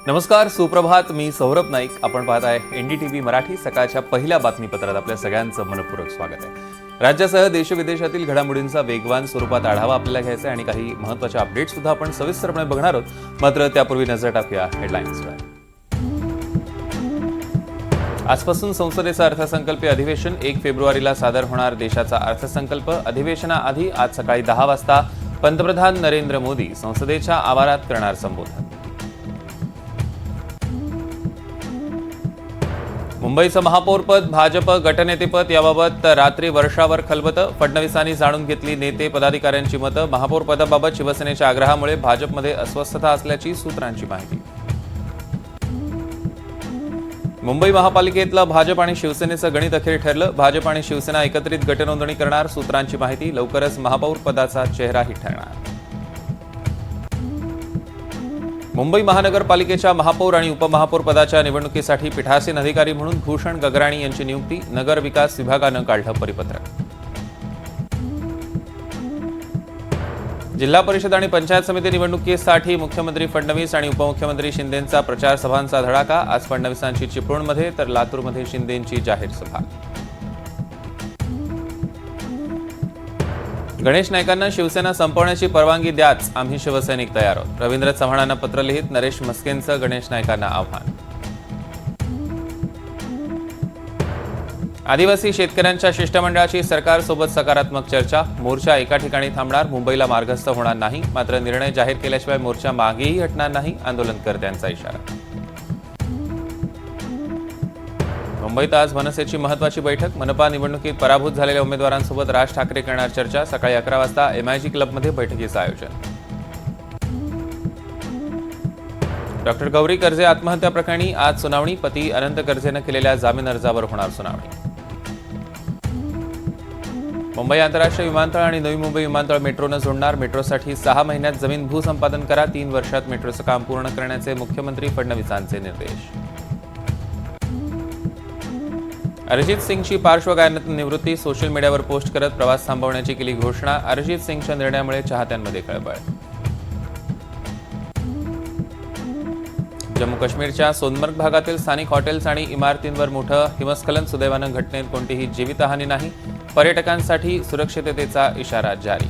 नमस्कार, सुप्रभात. मी सौरभ नाईक. आपण पाहत आहे NDTV मराठी. सकाळच्या पहिल्या बातमीपत्रात आपल्या सगळ्यांचं मनपूर्वक स्वागत आहे. राज्यासह देशविदेशातील घडामोडींचा वेगवान स्वरूपात आढावा आपल्याला घ्यायचा आहे आणि काही महत्त्वाचे अपडेट्स सुद्धा आपण सविस्तरपणे बघणार आहोत. मात्र त्यापूर्वी नजर टाकूया हेडलाईन्सवर. आजपासून संसदेचं अर्थसंकल्पीय अधिवेशन 1 फेब्रुवारीला सादर होणार. देशाचा अर्थसंकल्प अधिवेशनाआधी आज सकाळी 10 वाजता पंतप्रधान नरेंद्र मोदी संसदेच्या आवारात करणार संबोधन. मुंबईचं महापौरपद, भाजप गटनेतेपद याबाबत रात्री वर्षावर खलबतं. फडणवीसांनी जाणून घेतली नेते पदाधिकाऱ्यांची मतं. महापौरपदाबाबत शिवसेनेच्या आग्रहामुळे भाजपमध्ये अस्वस्थता असल्याची सूत्रांची माहिती. मुंबई महापालिकेतलं भाजप आणि शिवसेनेचं गणित अखेर ठरलं. भाजप आणि शिवसेना एकत्रित गटनोंदणी करणार. सूत्रांची माहिती. लवकरच महापौरपदाचा चेहराही ठरणार. मुंबई महानगरपालिकेच्या महापौर आणि उपमहापौर पदाच्या निवडणुकीसाठी पीठासीन अधिकारी म्हणून भूषण गगराणी यांची नियुक्ती. नगर विकास विभागानं काढलं परिपत्रक. जिल्हा परिषद आणि पंचायत समिती निवडणुकीसाठी मुख्यमंत्री फडणवीस आणि उपमुख्यमंत्री शिंदेंचा प्रचार सभांचा धडाका. आज फडणवीसांची चिपळूणमध्ये तर लातूरमध्ये शिंदेंची जाहीर सभा. गणेश नाईकांना शिवसेना संपवण्याची परवानगी द्याच, आम्ही शिवसैनिक तयार आहोत. रवींद्र चव्हाणांना पत्र लिहित नरेश म्हस्केंचं गणेश नाईकांना आव्हान. आदिवासी शेतकऱ्यांच्या शिष्टमंडळाची सरकारसोबत सकारात्मक चर्चा. मोर्चा एका ठिकाणी थांबणार. मुंबईला मार्गस्थ होणार नाही. मात्र निर्णय जाहीर केल्याशिवाय मोर्चा मागेही हटणार नाही. आंदोलनकर्त्यांचा इशारा. मुंबईत आज मनसेची महत्त्वाची बैठक. मनपा निवडणुकीत पराभूत झालेल्या उमेदवारांसोबत राज ठाकरे करणार चर्चा. सकाळी 11 वाजता MIG क्लबमध्ये बैठकीचं आयोजन. डॉक्टर गौरी कर्जे आत्महत्या प्रकरणी आज सुनावणी. पती अनंत कर्जेनं केलेल्या जामीन अर्जावर होणार सुनावणी. मुंबई आंतरराष्ट्रीय विमानतळ आणि नवी मुंबई विमानतळ मेट्रोनं जोडणार. मेट्रोसाठी 6 महिन्यात जमीन भूसंपादन करा. 3 वर्षात मेट्रोचं काम पूर्ण करण्याचे मुख्यमंत्री फडणवीसांचे निर्देश. अरिजित सिंगची पार्श्वगायनातून निवृत्ती. सोशल मीडियावर पोस्ट करत प्रवास थांबवण्याची केली घोषणा. अरिजित सिंगच्या निर्णयामुळे चाहत्यांमध्ये खळबळ. जम्मू काश्मीरच्या सोनमर्ग भागातील स्थानिक हॉटेल्स आणि इमारतींवर मोठं हिमस्खलन. सुदैवानं घटनेत कोणतीही जीवितहानी नाही. पर्यटकांसाठी सुरक्षिततेचा इशारा जारी.